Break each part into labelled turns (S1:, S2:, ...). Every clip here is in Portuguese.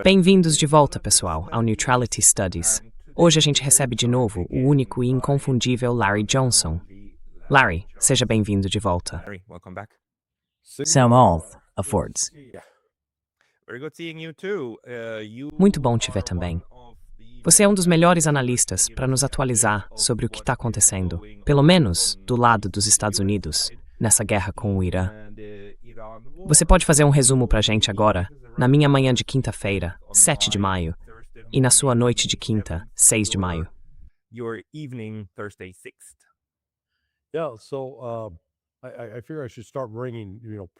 S1: Bem-vindos de volta, pessoal, ao Neutrality Studies. Hoje a gente recebe de novo o único e inconfundível Larry Johnson. Larry, seja bem-vindo de volta.
S2: Sam Alth, a Fords.
S1: Muito bom te ver também. Você é um dos melhores analistas para nos atualizar sobre o que está acontecendo, pelo menos do lado dos Estados Unidos, nessa guerra com o Irã. Você pode fazer um resumo para a gente agora, na minha manhã de quinta-feira, 7 de maio, e na sua noite de quinta, 6 de maio.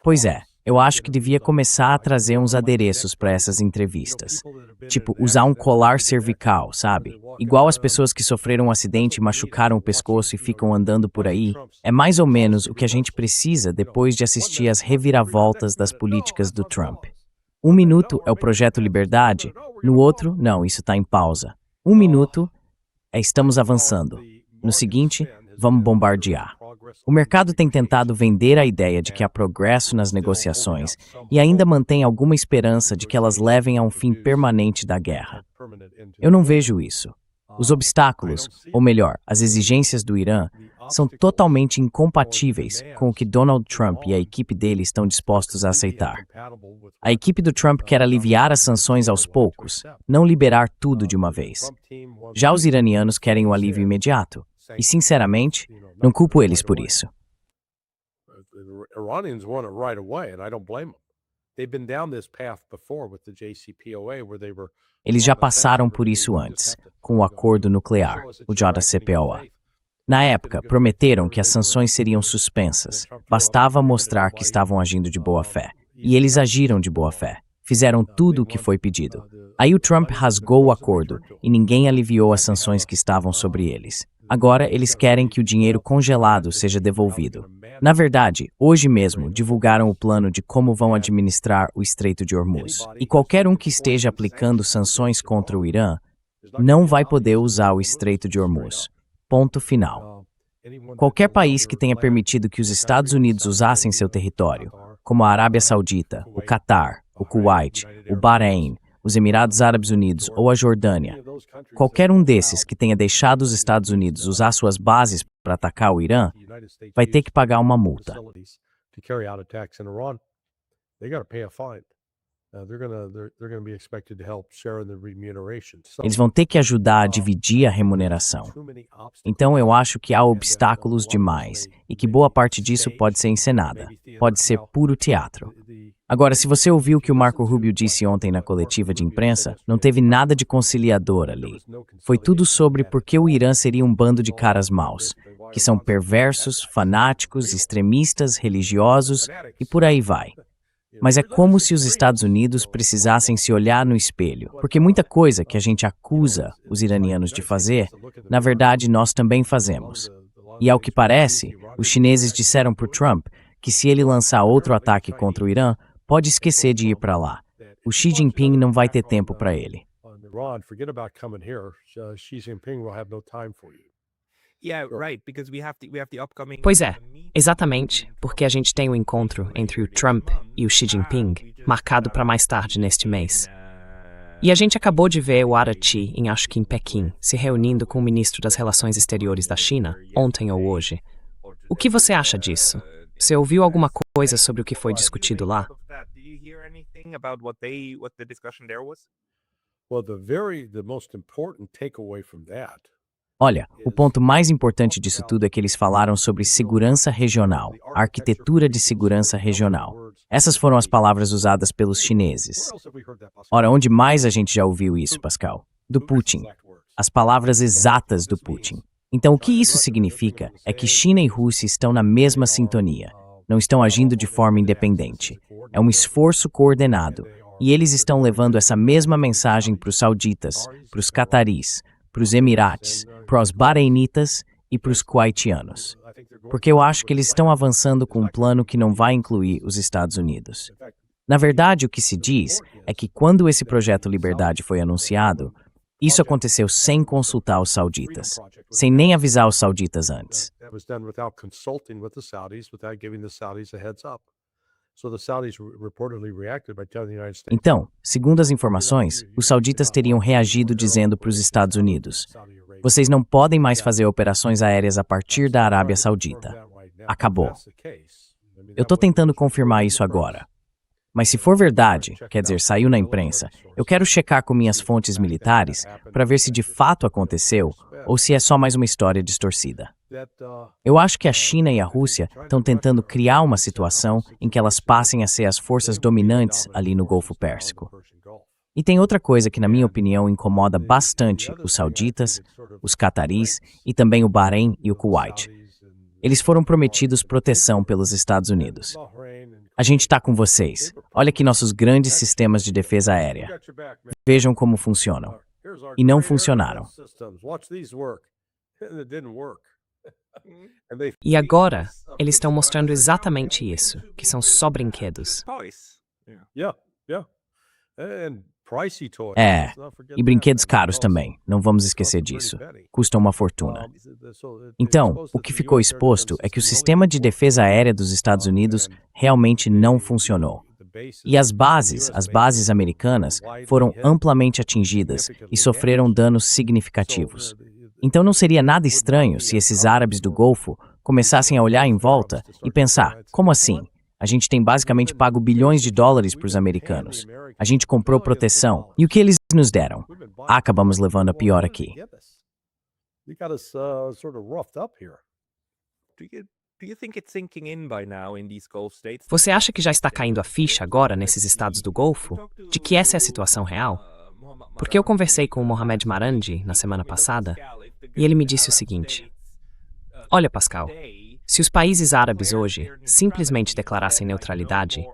S2: Pois é, eu acho que devia começar a trazer uns adereços para essas entrevistas. Tipo, usar um colar cervical, sabe? Igual as pessoas que sofreram um acidente e machucaram o pescoço e ficam andando por aí. É mais ou menos o que a gente precisa depois de assistir às reviravoltas das políticas do Trump. Um minuto é o Projeto Liberdade, no outro, não, isso está em pausa. Um minuto é estamos avançando. No seguinte, vamos bombardear. O mercado tem tentado vender a ideia de que há progresso nas negociações e ainda mantém alguma esperança de que elas levem a um fim permanente da guerra. Eu não vejo isso. Os obstáculos, ou melhor, as exigências do Irã, são totalmente incompatíveis com o que Donald Trump e a equipe dele estão dispostos a aceitar. A equipe do Trump quer aliviar as sanções aos poucos, não liberar tudo de uma vez. Já os iranianos querem o alívio imediato. E, sinceramente, não culpo eles por isso. Eles já passaram por isso antes, com o acordo nuclear, o JCPOA. Na época, prometeram que as sanções seriam suspensas. Bastava mostrar que estavam agindo de boa fé. E eles agiram de boa fé. Fizeram tudo o que foi pedido. Aí o Trump rasgou o acordo e ninguém aliviou as sanções que estavam sobre eles. Agora, eles querem que o dinheiro congelado seja devolvido. Na verdade, hoje mesmo, divulgaram o plano de como vão administrar o Estreito de Hormuz. E qualquer um que esteja aplicando sanções contra o Irã não vai poder usar o Estreito de Hormuz. Ponto final. Qualquer país que tenha permitido que os Estados Unidos usassem seu território, como a Arábia Saudita, o Catar, o Kuwait, o Bahrein, os Emirados Árabes Unidos ou a Jordânia, qualquer um desses que tenha deixado os Estados Unidos usar suas bases para atacar o Irã, vai ter que pagar uma multa. Eles vão ter que ajudar a dividir a remuneração. Então eu acho que há obstáculos demais e que boa parte disso pode ser encenada, pode ser puro teatro. Agora, se você ouviu o que o Marco Rubio disse ontem na coletiva de imprensa, não teve nada de conciliador ali. Foi tudo sobre por que o Irã seria um bando de caras maus, que são perversos, fanáticos, extremistas, religiosos e por aí vai. Mas é como se os Estados Unidos precisassem se olhar no espelho, porque muita coisa que a gente acusa os iranianos de fazer, na verdade nós também fazemos. E ao que parece, os chineses disseram para o Trump que se ele lançar outro ataque contra o Irã, pode esquecer de ir para lá. O Xi Jinping não vai ter tempo para ele.
S1: Pois é, exatamente, porque a gente tem o encontro entre o Trump e o Xi Jinping, marcado para mais tarde neste mês. E a gente acabou de ver o Arachi, acho que em Pequim, se reunindo com o ministro das Relações Exteriores da China, ontem ou hoje. O que você acha disso? Você ouviu alguma coisa sobre o que foi discutido lá?
S2: Olha, o ponto mais importante disso tudo é que eles falaram sobre segurança regional, arquitetura de segurança regional. Essas foram as palavras usadas pelos chineses. Ora, onde mais a gente já ouviu isso, Pascal? Do Putin. As palavras exatas do Putin. Então, o que isso significa é que China e Rússia estão na mesma sintonia, não estão agindo de forma independente. É um esforço coordenado, e eles estão levando essa mesma mensagem para os sauditas, para os cataris, para os emirates, para os bahreinitas e para os kuwaitianos. Porque eu acho que eles estão avançando com um plano que não vai incluir os Estados Unidos. Na verdade, o que se diz é que quando esse projeto Liberdade foi anunciado, isso aconteceu sem consultar os sauditas, sem nem avisar os sauditas antes. Então, segundo as informações, os sauditas teriam reagido dizendo para os Estados Unidos: vocês não podem mais fazer operações aéreas a partir da Arábia Saudita. Acabou. Eu estou tentando confirmar isso agora. Mas se for verdade, quer dizer, saiu na imprensa, eu quero checar com minhas fontes militares para ver se de fato aconteceu ou se é só mais uma história distorcida. Eu acho que a China e a Rússia estão tentando criar uma situação em que elas passem a ser as forças dominantes ali no Golfo Pérsico. E tem outra coisa que, na minha opinião, incomoda bastante os sauditas, os cataris e também o Bahrein e o Kuwait. Eles foram prometidos proteção pelos Estados Unidos. A gente está com vocês. Olha aqui nossos grandes sistemas de defesa aérea. Vejam como funcionam. E não funcionaram.
S1: E agora, eles estão mostrando exatamente isso, que são só brinquedos.
S2: E brinquedos caros também, não vamos esquecer disso. Custam uma fortuna. Então, o que ficou exposto é que o sistema de defesa aérea dos Estados Unidos realmente não funcionou. E as bases americanas foram amplamente atingidas e sofreram danos significativos. Então não seria nada estranho se esses árabes do Golfo começassem a olhar em volta e pensar: como assim? A gente tem basicamente pago bilhões de dólares para os americanos. A gente comprou proteção. E o que eles nos deram? Acabamos levando a pior aqui.
S1: Você acha que já está caindo a ficha agora nesses estados do Golfo de que essa é a situação real? Porque eu conversei com o Mohamed Marandi na semana passada e ele me disse o seguinte: olha, Pascal, se os países árabes hoje simplesmente declarassem neutralidade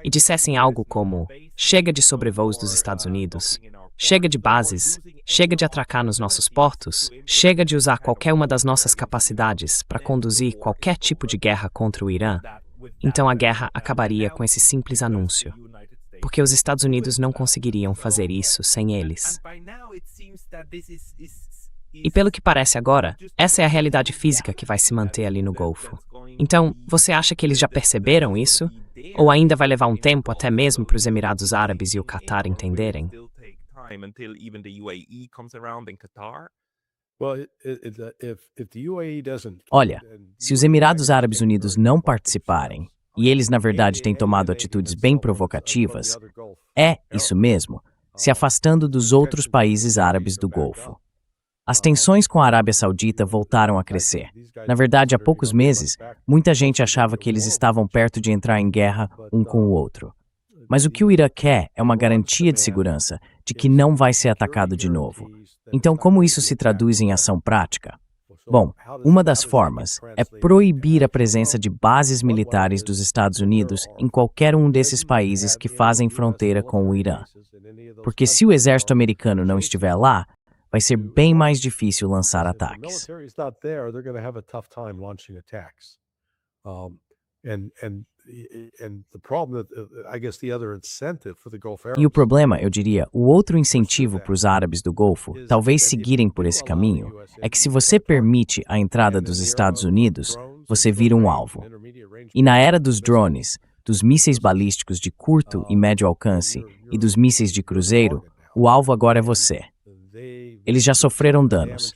S1: e dissessem algo como: chega de sobrevoos dos Estados Unidos, chega de bases, chega de atracar nos nossos portos, chega de usar qualquer uma das nossas capacidades para conduzir qualquer tipo de guerra contra o Irã, então a guerra acabaria com esse simples anúncio. Porque os Estados Unidos não conseguiriam fazer isso sem eles. E pelo que parece agora, essa é a realidade física que vai se manter ali no Golfo. Então, você acha que eles já perceberam isso? Ou ainda vai levar um tempo até mesmo para os Emirados Árabes e o Catar entenderem?
S2: Olha, se os Emirados Árabes Unidos não participarem, e eles na verdade têm tomado atitudes bem provocativas, isso mesmo, se afastando dos outros países árabes do Golfo. As tensões com a Arábia Saudita voltaram a crescer. Na verdade, há poucos meses, muita gente achava que eles estavam perto de entrar em guerra um com o outro. Mas o que o Irã quer é uma garantia de segurança de que não vai ser atacado de novo. Então, como isso se traduz em ação prática? Bom, uma das formas é proibir a presença de bases militares dos Estados Unidos em qualquer um desses países que fazem fronteira com o Irã. Porque se o exército americano não estiver lá, vai ser bem mais difícil lançar ataques. E o problema, eu diria, o outro incentivo para os árabes do Golfo talvez seguirem por esse caminho, é que se você permite a entrada dos Estados Unidos, você vira um alvo. E na era dos drones, dos mísseis balísticos de curto e médio alcance e dos mísseis de cruzeiro, o alvo agora é você. Eles já sofreram danos.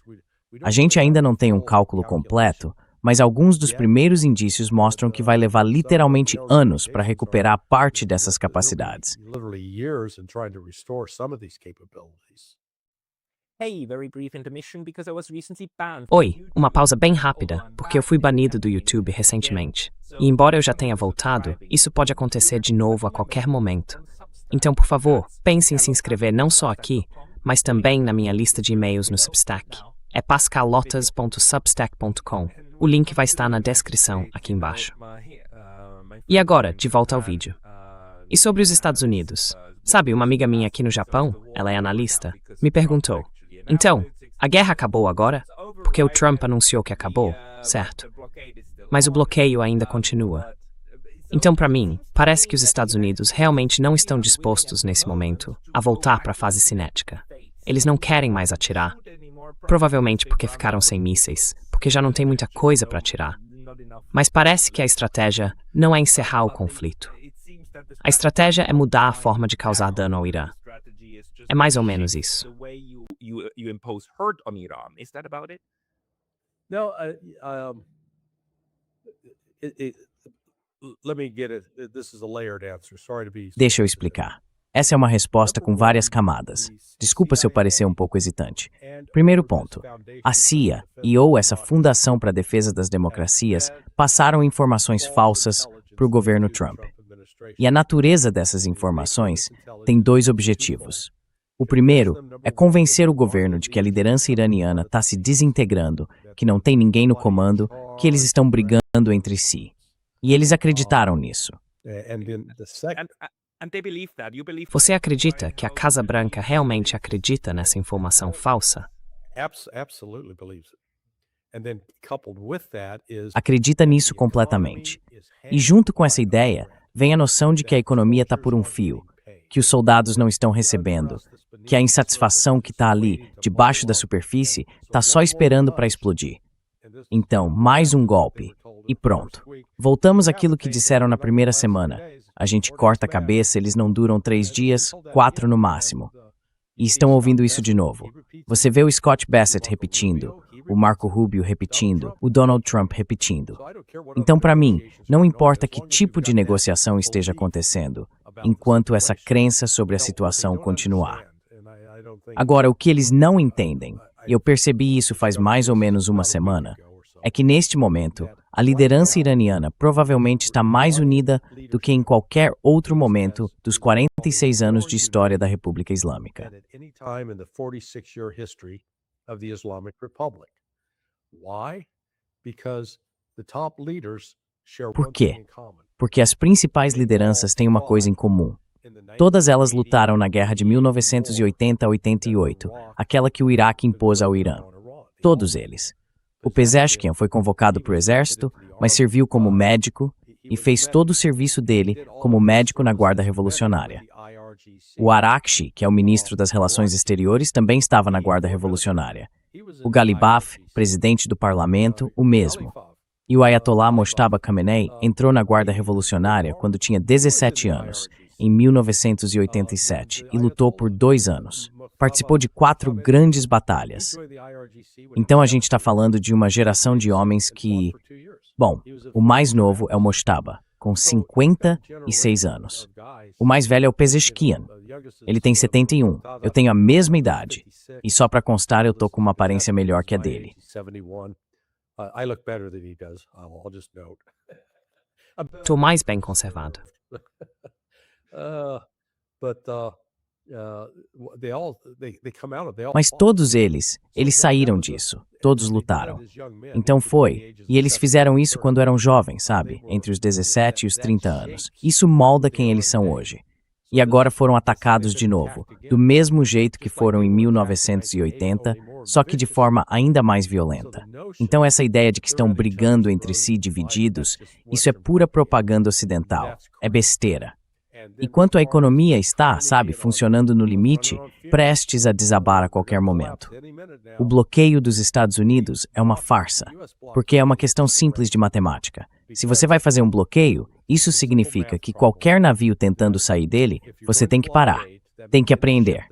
S2: A gente ainda não tem um cálculo completo, mas alguns dos primeiros indícios mostram que vai levar literalmente anos para recuperar parte dessas capacidades.
S1: Oi, uma pausa bem rápida, porque eu fui banido do YouTube recentemente. E embora eu já tenha voltado, isso pode acontecer de novo a qualquer momento. Então, por favor, pense em se inscrever não só aqui, mas também na minha lista de e-mails no Substack. É pascalotas.substack.com. O link vai estar na descrição aqui embaixo. E agora, de volta ao vídeo. E sobre os Estados Unidos? Sabe, uma amiga minha aqui no Japão, ela é analista, me perguntou: então, a guerra acabou agora? Porque o Trump anunciou que acabou, certo? Mas o bloqueio ainda continua. Então, para mim, parece que os Estados Unidos realmente não estão dispostos, nesse momento, a voltar para a fase cinética. Eles não querem mais atirar. Provavelmente porque ficaram sem mísseis, porque já não tem muita coisa para atirar. Mas parece que a estratégia não é encerrar o conflito. A estratégia é mudar a forma de causar dano ao Irã. É mais ou menos isso.
S3: No, let me get it. This is a layered answer. Sorry to be.
S2: Deixa eu explicar. Essa é uma resposta com várias camadas. Desculpa se eu parecer um pouco hesitante. Primeiro ponto. A CIA ou essa Fundação para a Defesa das Democracias passaram informações falsas para o governo Trump. E a natureza dessas informações tem dois objetivos. O primeiro é convencer o governo de que a liderança iraniana está se desintegrando, que não tem ninguém no comando, que eles estão brigando entre si. E eles acreditaram nisso.
S1: Você acredita que a Casa Branca realmente acredita nessa informação falsa?
S2: Acredita nisso completamente. E junto com essa ideia, vem a noção de que a economia está por um fio, que os soldados não estão recebendo, que a insatisfação que está ali, debaixo da superfície, está só esperando para explodir. Então, mais um golpe. E pronto. Voltamos àquilo que disseram na primeira semana. A gente corta a cabeça, eles não duram 3 dias, 4 no máximo. E estão ouvindo isso de novo. Você vê o Scott Bassett repetindo, o Marco Rubio repetindo, o Donald Trump repetindo. Então, para mim, não importa que tipo de negociação esteja acontecendo, enquanto essa crença sobre a situação continuar. Agora, o que eles não entendem, e eu percebi isso faz mais ou menos uma semana, é que neste momento, a liderança iraniana provavelmente está mais unida do que em qualquer outro momento dos 46 anos de história da República Islâmica. Por quê? Porque as principais lideranças têm uma coisa em comum. Todas elas lutaram na guerra de 1980 a 88, aquela que o Iraque impôs ao Irã. Todos eles. O Pezeshkian foi convocado para o exército, mas serviu como médico e fez todo o serviço dele como médico na Guarda Revolucionária. O Arakchi, que é o ministro das Relações Exteriores, também estava na Guarda Revolucionária. O Galibaf, presidente do parlamento, o mesmo. E o Ayatollah Mojtaba Khamenei entrou na Guarda Revolucionária quando tinha 17 anos, em 1987, e lutou por 2 anos. Participou de 4 grandes batalhas. Então a gente está falando de uma geração de homens que... Bom, o mais novo é o Mojtaba, com 56 anos. O mais velho é o Pezeshkian. Ele tem 71. Eu tenho a mesma idade. E só para constar, eu tô com uma aparência melhor que a dele.
S1: Tô mais bem conservado.
S2: Mas todos eles saíram disso. Todos lutaram. Então foi. E eles fizeram isso quando eram jovens, sabe? Entre os 17 e os 30 anos. Isso molda quem eles são hoje. E agora foram atacados de novo, do mesmo jeito que foram em 1980, só que de forma ainda mais violenta. Então essa ideia de que estão brigando entre si divididos, isso é pura propaganda ocidental. É besteira. E quanto a economia está, sabe, funcionando no limite, prestes a desabar a qualquer momento. O bloqueio dos Estados Unidos é uma farsa, porque é uma questão simples de matemática. Se você vai fazer um bloqueio, isso significa que qualquer navio tentando sair dele, você tem que parar, tem que apreender.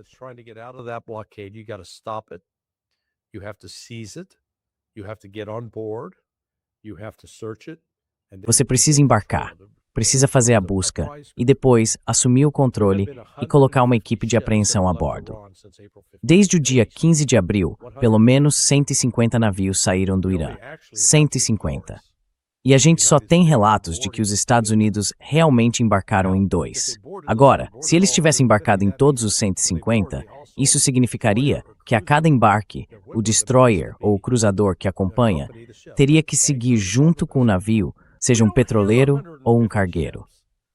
S2: Você precisa embarcar. Precisa fazer a busca e depois assumir o controle e colocar uma equipe de apreensão a bordo. Desde o dia 15 de abril, pelo menos 150 navios saíram do Irã. 150. E a gente só tem relatos de que os Estados Unidos realmente embarcaram em 2. Agora, se eles tivessem embarcado em todos os 150, isso significaria que a cada embarque, o destroyer ou o cruzador que acompanha teria que seguir junto com o navio, seja um petroleiro ou um cargueiro.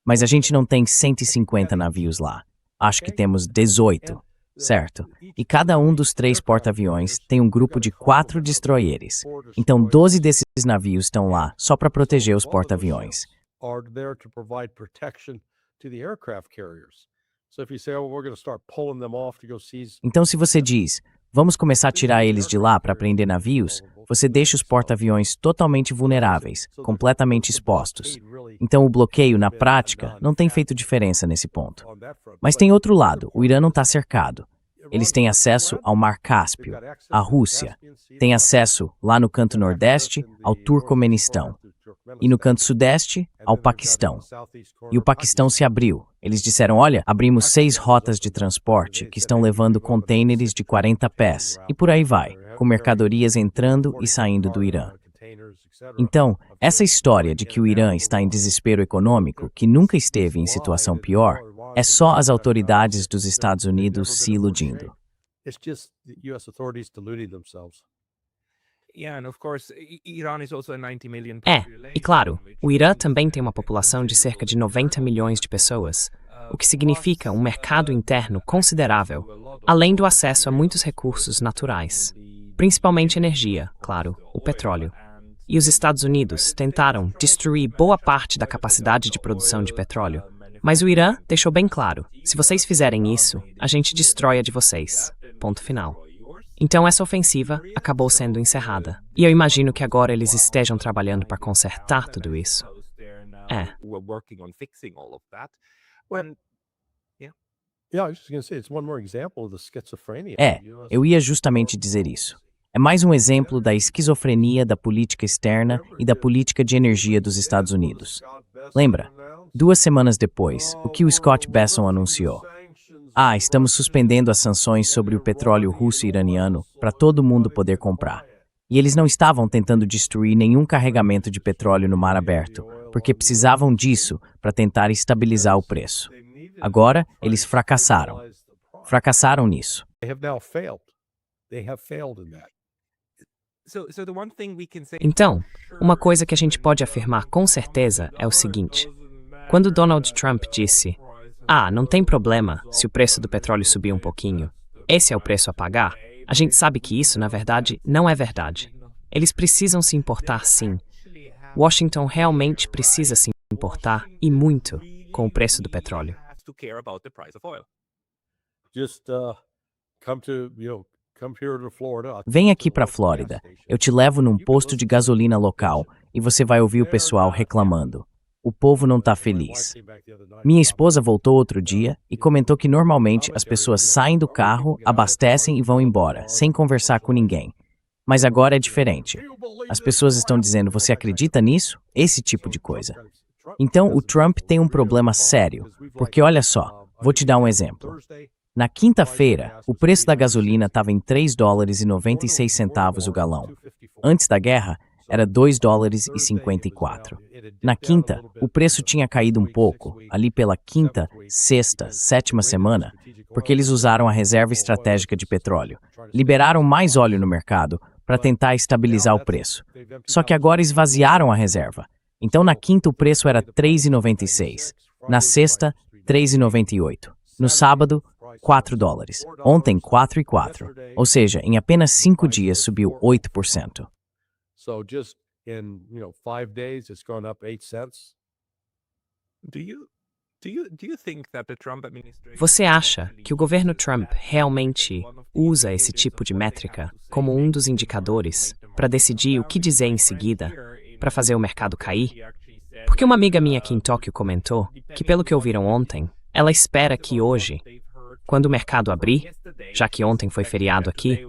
S2: Mas a gente não tem 150 navios lá. Acho que temos 18, certo? E cada um dos 3 porta-aviões tem um grupo de 4 destroyers. Então 12 desses navios estão lá só para proteger os porta-aviões. Então se você diz, Vamos começar a tirar eles de lá para prender navios? Você deixa os porta-aviões totalmente vulneráveis, completamente expostos. Então o bloqueio, na prática, não tem feito diferença nesse ponto. Mas tem outro lado, o Irã não está cercado. Eles têm acesso ao Mar Cáspio, à Rússia. Têm acesso, lá no canto nordeste, ao Turcomenistão. E no canto sudeste, ao Paquistão. E o Paquistão se abriu. Eles disseram, olha, abrimos 6 rotas de transporte que estão levando contêineres de 40 pés. E por aí vai, com mercadorias entrando e saindo do Irã. Então, essa história de que o Irã está em desespero econômico, que nunca esteve em situação pior, é só as autoridades dos Estados Unidos se iludindo.
S1: E claro, o Irã também tem uma população de cerca de 90 milhões de pessoas, o que significa um mercado interno considerável, além do acesso a muitos recursos naturais, principalmente energia, claro, o petróleo. E os Estados Unidos tentaram destruir boa parte da capacidade de produção de petróleo. Mas o Irã deixou bem claro, se vocês fizerem isso, a gente destrói a de vocês. Ponto final. Então essa ofensiva acabou sendo encerrada. E eu imagino que agora eles estejam trabalhando para consertar tudo isso.
S2: Eu ia justamente dizer isso. É mais um exemplo da esquizofrenia da política externa e da política de energia dos Estados Unidos. Lembra? 2 semanas depois, o que o Scott Bessent anunciou? Estamos suspendendo as sanções sobre o petróleo russo e iraniano para todo mundo poder comprar. E eles não estavam tentando destruir nenhum carregamento de petróleo no mar aberto, porque precisavam disso para tentar estabilizar o preço. Agora, eles fracassaram. Fracassaram nisso.
S1: Então, uma coisa que a gente pode afirmar com certeza é o seguinte. Quando Donald Trump disse, não tem problema se o preço do petróleo subir um pouquinho, esse é o preço a pagar, a gente sabe que isso, na verdade, não é verdade. Eles precisam se importar sim. Washington realmente precisa se importar, e muito, com o preço do petróleo.
S2: Vem aqui para a Flórida, eu te levo num posto de gasolina local e você vai ouvir o pessoal reclamando. O povo não está feliz. Minha esposa voltou outro dia e comentou que normalmente as pessoas saem do carro, abastecem e vão embora, sem conversar com ninguém. Mas agora é diferente. As pessoas estão dizendo, você acredita nisso? Esse tipo de coisa. Então o Trump tem um problema sério, porque olha só, vou te dar um exemplo. Na quinta-feira, o preço da gasolina estava em $3,96 o galão. Antes da guerra, era $2,54. Na quinta, o preço tinha caído um pouco, ali pela quinta, sexta, sétima semana, porque eles usaram a reserva estratégica de petróleo. Liberaram mais óleo no mercado para tentar estabilizar o preço. Só que agora esvaziaram a reserva. Então na quinta o preço era $3,96. Na sexta, $3,98. No sábado, $4. Ontem, $4,04. Ou seja, em apenas 5 dias subiu 8%.
S3: So just in 5 days, it's gone up 8 cents.
S1: Você acha que o governo Trump realmente usa esse tipo de métrica como um dos indicadores para decidir o que dizer em seguida, para fazer o mercado cair? Porque uma amiga minha aqui em Tóquio comentou que, pelo que ouviram ontem, ela espera que hoje, quando o mercado abrir, já que ontem foi feriado aqui,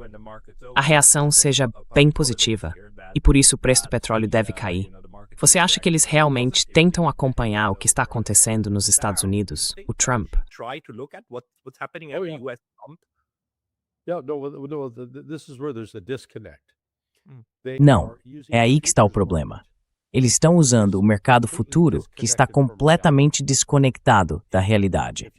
S1: a reação seja bem positiva. E por isso o preço do petróleo deve cair. Você acha que eles realmente tentam acompanhar o que está acontecendo nos Estados Unidos, o Trump?
S2: Não, é aí que está o problema. Eles estão usando o mercado futuro que está completamente desconectado da realidade.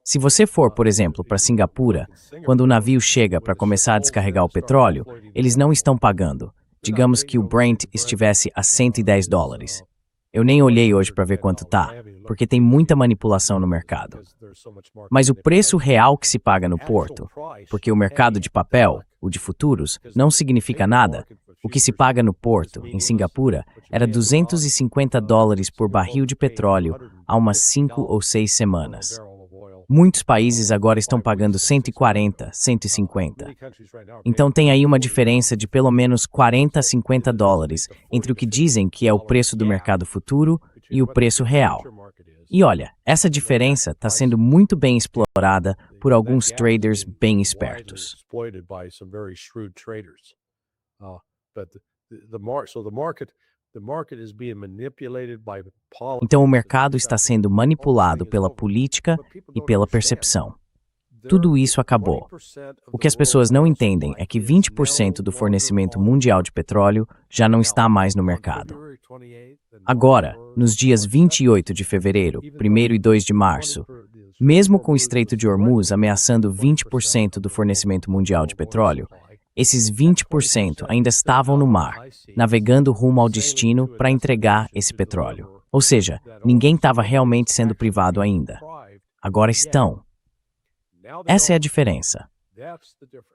S2: Se você for, por exemplo, para Singapura, quando o navio chega para começar a descarregar o petróleo, eles não estão pagando. Digamos que o Brent estivesse a $110. Eu nem olhei hoje para ver quanto tá, porque tem muita manipulação no mercado. Mas o preço real que se paga no porto, porque o mercado de papel, o de futuros, não significa nada, o que se paga no porto, em Singapura, era $250 por barril de petróleo há umas 5 ou 6 semanas. Muitos países agora estão pagando 140, 150. Então tem aí uma diferença de pelo menos 40 a 50 dólares entre o que dizem que é o preço do mercado futuro e o preço real. E olha, essa diferença está sendo muito bem explorada por alguns traders bem espertos. Então o mercado está sendo manipulado pela política e pela percepção. Tudo isso acabou. O que as pessoas não entendem é que 20% do fornecimento mundial de petróleo já não está mais no mercado. Agora, nos dias 28 de fevereiro, 1º e 2 de março, mesmo com o Estreito de Hormuz ameaçando 20% do fornecimento mundial de petróleo, esses 20% ainda estavam no mar, navegando rumo ao destino para entregar esse petróleo. Ou seja, ninguém estava realmente sendo privado ainda. Agora estão. Essa é a diferença.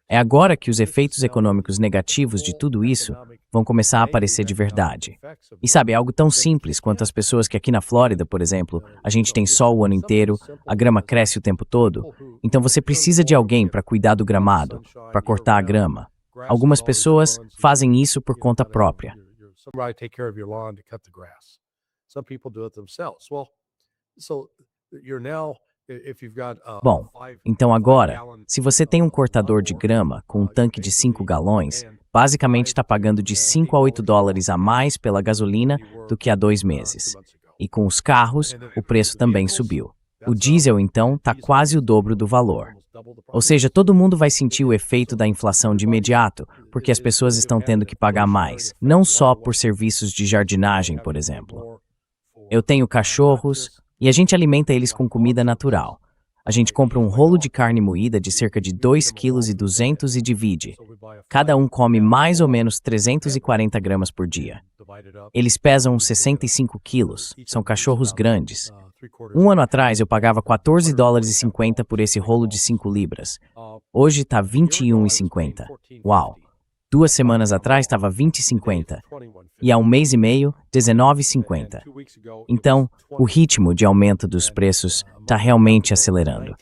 S2: É agora que os efeitos econômicos negativos de tudo isso vão começar a aparecer de verdade. E sabe, é algo tão simples quanto as pessoas que aqui na Flórida, por exemplo, a gente tem sol o ano inteiro, a grama cresce o tempo todo, então você precisa de alguém para cuidar do gramado, para cortar a grama. Algumas pessoas fazem isso por conta própria. Bom, então agora, se você tem um cortador de grama com um tanque de 5 galões, basicamente está pagando de 5 a 8 dólares a mais pela gasolina do que há 2 meses. E com os carros, o preço também subiu. O diesel, então, está quase o dobro do valor. Ou seja, todo mundo vai sentir o efeito da inflação de imediato, porque as pessoas estão tendo que pagar mais, não só por serviços de jardinagem, por exemplo. Eu tenho cachorros, e a gente alimenta eles com comida natural. A gente compra um rolo de carne moída de cerca de 2,2 kg e divide. Cada um come mais ou menos 340 gramas por dia. Eles pesam uns 65 quilos, são cachorros grandes. Um ano atrás eu pagava 14 dólares e 50 por esse rolo de 5 libras. Hoje está 21,50. Uau! 2 semanas atrás estava 20,50. E há um mês e meio, 19,50. Então, o ritmo de aumento dos preços está realmente acelerando.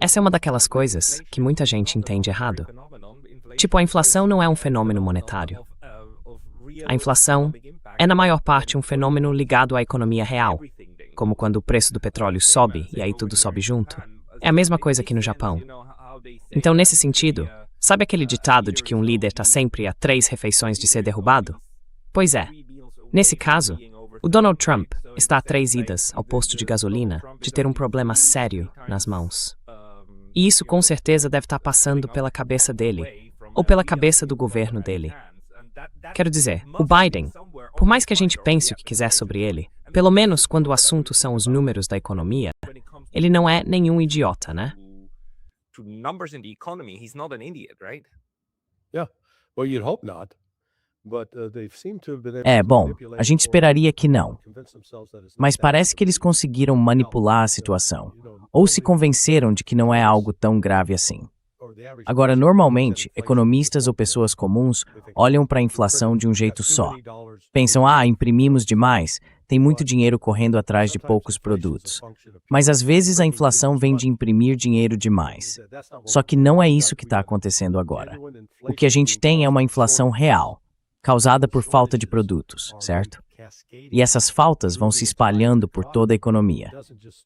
S1: Essa é uma daquelas coisas que muita gente entende errado. Tipo, a inflação não é um fenômeno monetário. A inflação é, na maior parte, um fenômeno ligado à economia real, como quando o preço do petróleo sobe e aí tudo sobe junto. É a mesma coisa aqui no Japão. Então, nesse sentido, sabe aquele ditado de que um líder está sempre a 3 refeições de ser derrubado? Pois é. Nesse caso, o Donald Trump está a 3 idas ao posto de gasolina de ter um problema sério nas mãos. E isso com certeza deve estar passando pela cabeça dele, ou pela cabeça do governo dele. Quero dizer, o Biden, por mais que a gente pense o que quiser sobre ele, pelo menos quando o assunto são os números da economia, ele não é nenhum idiota, né?
S2: Bom, a gente esperaria que não. Mas parece que eles conseguiram manipular a situação, ou se convenceram de que não é algo tão grave assim. Agora, normalmente, economistas ou pessoas comuns olham para a inflação de um jeito só. Pensam, imprimimos demais, tem muito dinheiro correndo atrás de poucos produtos. Mas às vezes a inflação vem de imprimir dinheiro demais. Só que não é isso que está acontecendo agora. O que a gente tem é uma inflação real, causada por falta de produtos, certo? E essas faltas vão se espalhando por toda a economia.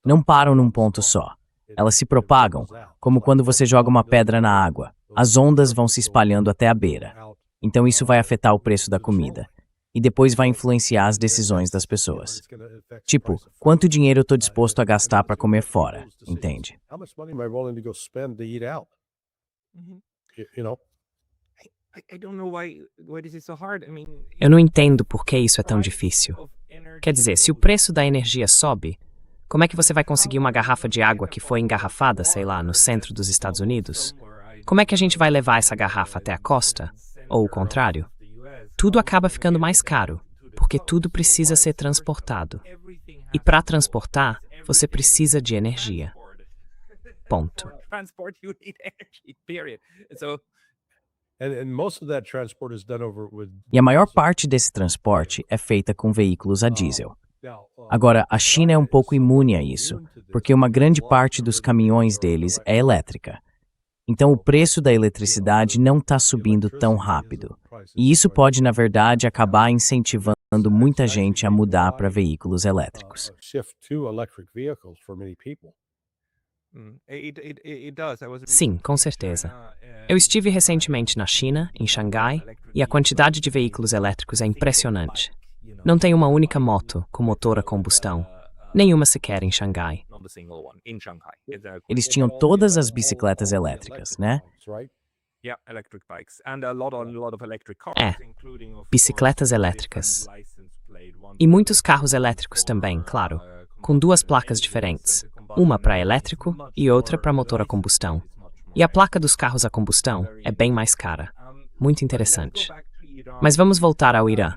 S2: Não param num ponto só. Elas se propagam, como quando você joga uma pedra na água. As ondas vão se espalhando até a beira. Então isso vai afetar o preço da comida. E depois vai influenciar as decisões das pessoas. Tipo, quanto dinheiro eu estou disposto a gastar para comer fora, entende?
S1: Eu não entendo por que isso é tão difícil. Quer dizer, se o preço da energia sobe, como é que você vai conseguir uma garrafa de água que foi engarrafada, sei lá, no centro dos Estados Unidos? Como é que a gente vai levar essa garrafa até a costa? Ou o contrário? Tudo acaba ficando mais caro, porque tudo precisa ser transportado. E para transportar, você precisa de energia. Ponto.
S3: And most of that transport is done over with.
S2: E a maior parte desse transporte é feita com veículos a diesel. Agora, a China é um pouco imune a isso, porque uma grande parte dos caminhões deles é elétrica. Então, o preço da eletricidade não está subindo tão rápido. E isso pode, na verdade, acabar incentivando muita gente a mudar para veículos elétricos.
S1: Sim, com certeza. Eu estive recentemente na China, em Xangai, e a quantidade de veículos elétricos é impressionante. Não tem uma única moto com motor a combustão, nenhuma sequer em Xangai.
S2: Eles tinham todas as bicicletas elétricas, né?
S1: Bicicletas elétricas. E muitos carros elétricos também, claro, com duas placas diferentes, uma para elétrico e outra para motor a combustão. E a placa dos carros a combustão é bem mais cara. Muito interessante. Mas vamos voltar ao Irã.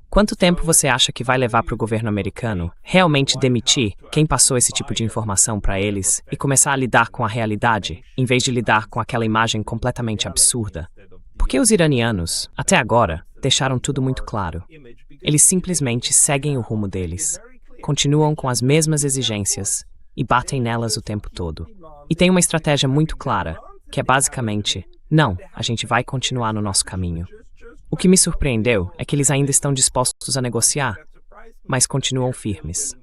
S1: Quanto tempo você acha que vai levar para o governo americano realmente demitir quem passou esse tipo de informação para eles e começar a lidar com a realidade, em vez de lidar com aquela imagem completamente absurda? Porque os iranianos, até agora, deixaram tudo muito claro. Eles simplesmente seguem o rumo deles, continuam com as mesmas exigências e batem nelas o tempo todo. E tem uma estratégia muito clara, que é basicamente, não, a gente vai continuar no nosso caminho. O que me surpreendeu é que eles ainda estão dispostos a negociar, mas continuam firmes.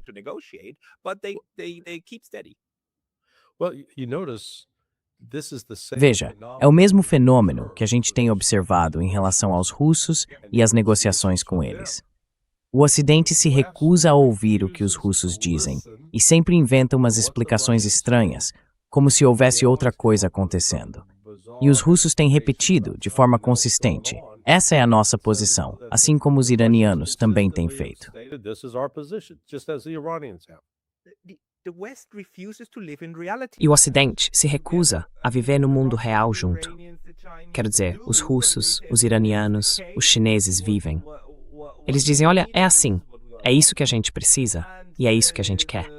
S2: Veja, é o mesmo fenômeno que a gente tem observado em relação aos russos e as negociações com eles. O Ocidente se recusa a ouvir o que os russos dizem e sempre inventa umas explicações estranhas, como se houvesse outra coisa acontecendo. E os russos têm repetido de forma consistente: essa é a nossa posição, assim como os iranianos também têm feito.
S1: E o Ocidente se recusa a viver no mundo real junto. Quero dizer, os russos, os iranianos, os chineses vivem. Eles dizem, olha, é assim, é isso que a gente precisa e é isso que a gente quer.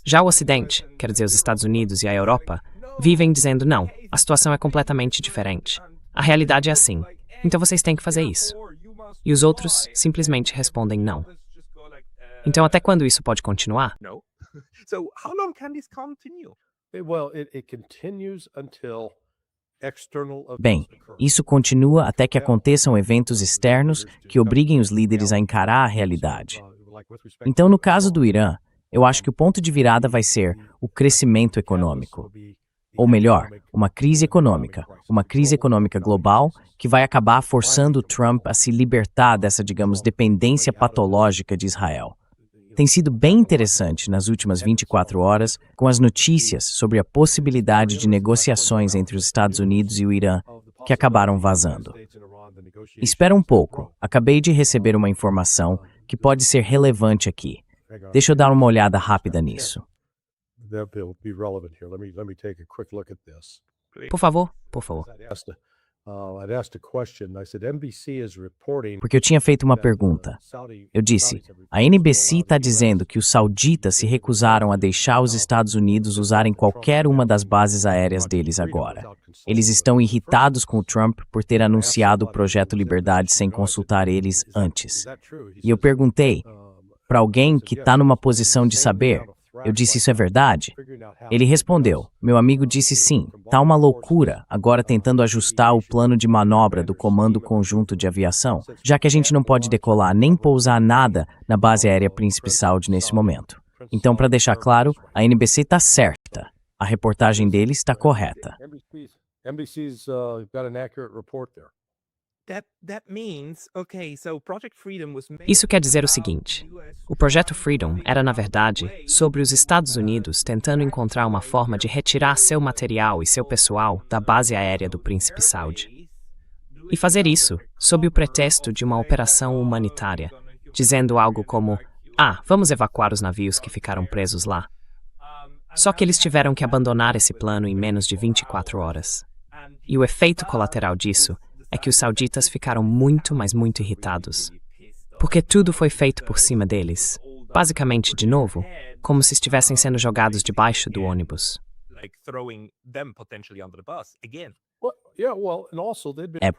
S1: Já o Ocidente, quero dizer, os Estados Unidos e a Europa, vivem dizendo, não, a situação é completamente diferente. A realidade é assim, então vocês têm que fazer isso. E os outros simplesmente respondem não. Então até quando isso pode continuar?
S2: Bem, isso continua até que aconteçam eventos externos que obriguem os líderes a encarar a realidade. Então, no caso do Irã, eu acho que o ponto de virada vai ser o crescimento econômico. Ou melhor, uma crise econômica global que vai acabar forçando Trump a se libertar dessa, digamos, dependência patológica de Israel. Tem sido bem interessante nas últimas 24 horas com as notícias sobre a possibilidade de negociações entre os Estados Unidos e o Irã que acabaram vazando. Espera um pouco, acabei de receber uma informação que pode ser relevante aqui. Deixa eu dar uma olhada rápida nisso.
S1: Por favor, por favor.
S2: Porque eu tinha feito uma pergunta. Eu disse, a NBC está dizendo que os sauditas se recusaram a deixar os Estados Unidos usarem qualquer uma das bases aéreas deles agora. Eles estão irritados com o Trump por ter anunciado o Projeto Liberdade sem consultar eles antes. E eu perguntei, para alguém que está numa posição de saber, eu disse, isso é verdade? Ele respondeu, meu amigo disse sim, tá uma loucura agora tentando ajustar o plano de manobra do Comando Conjunto de Aviação, já que a gente não pode decolar nem pousar nada na base aérea Príncipe Saud nesse momento. Então, para deixar claro, a NBC está certa, a reportagem dele está correta.
S3: NBC's got an accurate report there.
S1: Isso quer dizer o seguinte, o Projeto Freedom era, na verdade, sobre os Estados Unidos tentando encontrar uma forma de retirar seu material e seu pessoal da base aérea do Príncipe Saud. E fazer isso sob o pretexto de uma operação humanitária, dizendo algo como, vamos evacuar os navios que ficaram presos lá. Só que eles tiveram que abandonar esse plano em menos de 24 horas. E o efeito colateral disso é que os sauditas ficaram muito, mas muito irritados. Porque tudo foi feito por cima deles. Basicamente, de novo, como se estivessem sendo jogados debaixo do ônibus.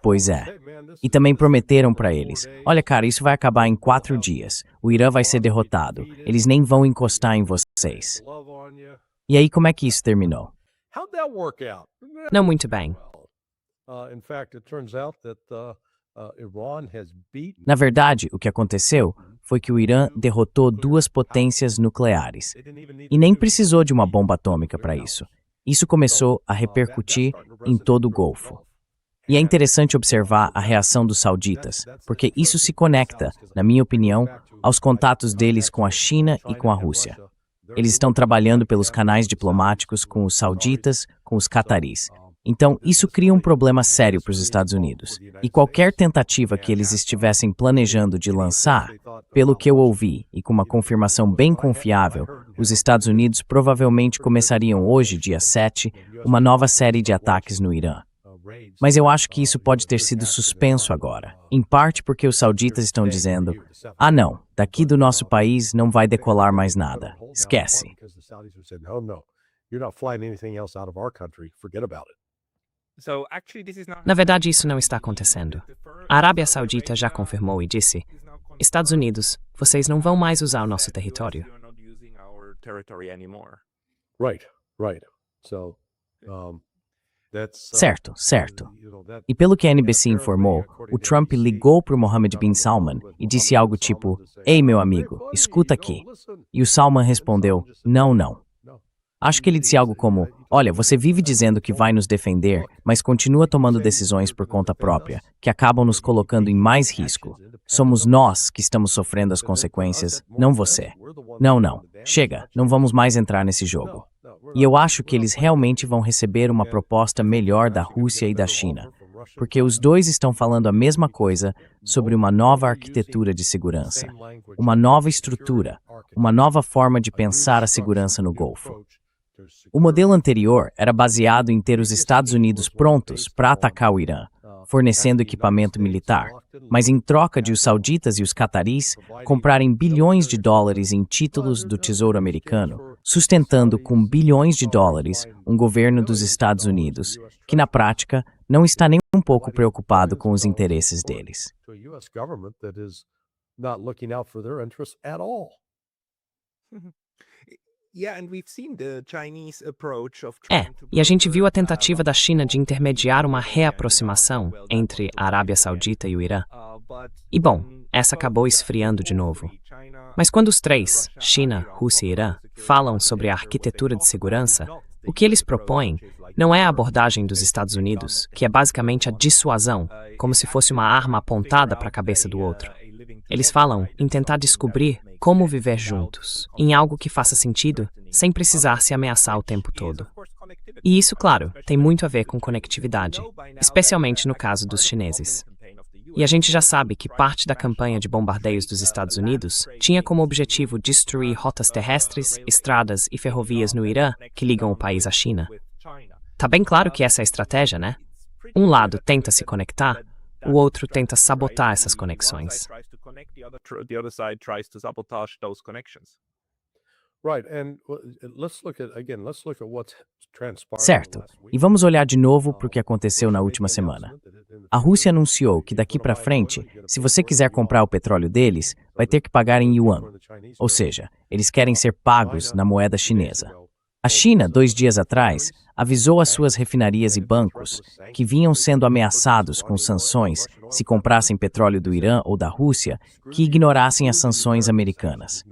S2: Pois é. E também prometeram para eles: olha, cara, isso vai acabar em 4 dias. O Irã vai ser derrotado. Eles nem vão encostar em vocês. E aí, como é que isso terminou?
S1: Não muito bem.
S2: Na verdade, o que aconteceu foi que o Irã derrotou 2 potências nucleares. E nem precisou de uma bomba atômica para isso. Isso começou a repercutir em todo o Golfo. E é interessante observar a reação dos sauditas, porque isso se conecta, na minha opinião, aos contatos deles com a China e com a Rússia. Eles estão trabalhando pelos canais diplomáticos com os sauditas, com os cataris. Então, isso cria um problema sério para os Estados Unidos. E qualquer tentativa que eles estivessem planejando de lançar, pelo que eu ouvi, e com uma confirmação bem confiável, os Estados Unidos provavelmente começariam hoje, dia 7, uma nova série de ataques no Irã. Mas eu acho que isso pode ter sido suspenso agora, em parte porque os sauditas estão dizendo: ah não, daqui do nosso país não vai decolar mais nada, esquece.
S1: Na verdade, isso não está acontecendo. A Arábia Saudita já confirmou e disse: Estados Unidos, vocês não vão mais usar o nosso território.
S2: Certo, certo. E pelo que a NBC informou, o Trump ligou para o Mohammed bin Salman e disse algo tipo: ei, meu amigo, escuta aqui. E o Salman respondeu: não, não. Acho que ele disse algo como: olha, você vive dizendo que vai nos defender, mas continua tomando decisões por conta própria, que acabam nos colocando em mais risco. Somos nós que estamos sofrendo as consequências, não você. Não, não. Chega, não vamos mais entrar nesse jogo. E eu acho que eles realmente vão receber uma proposta melhor da Rússia e da China, porque os dois estão falando a mesma coisa sobre uma nova arquitetura de segurança, uma nova estrutura, uma nova forma de pensar a segurança no Golfo. O modelo anterior era baseado em ter os Estados Unidos prontos para atacar o Irã, fornecendo equipamento militar, mas em troca de os sauditas e os cataris comprarem bilhões de dólares em títulos do Tesouro Americano, sustentando com bilhões de dólares um governo dos Estados Unidos, que na prática não está nem um pouco preocupado com os interesses deles.
S1: E a gente viu a tentativa da China de intermediar uma reaproximação entre a Arábia Saudita e o Irã. E bom, essa acabou esfriando de novo. Mas quando os três, China, Rússia e Irã, falam sobre a arquitetura de segurança, o que eles propõem não é a abordagem dos Estados Unidos, que é basicamente a dissuasão, como se fosse uma arma apontada para a cabeça do outro. Eles falam em tentar descobrir como viver juntos, em algo que faça sentido, sem precisar se ameaçar o tempo todo. E isso, claro, tem muito a ver com conectividade, especialmente no caso dos chineses. E a gente já sabe que parte da campanha de bombardeios dos Estados Unidos tinha como objetivo destruir rotas terrestres, estradas e ferrovias no Irã que ligam o país à China. Tá bem claro que essa é a estratégia, né? Um lado tenta se conectar, o outro tenta sabotar essas conexões.
S2: Certo. E vamos olhar de novo para o que aconteceu na última semana. A Rússia anunciou que daqui para frente, se você quiser comprar o petróleo deles, vai ter que pagar em yuan. Ou seja, eles querem ser pagos na moeda chinesa. A China, 2 dias atrás, avisou às suas refinarias e bancos que vinham sendo ameaçados com sanções se comprassem petróleo do Irã ou da Rússia que ignorassem as sanções americanas.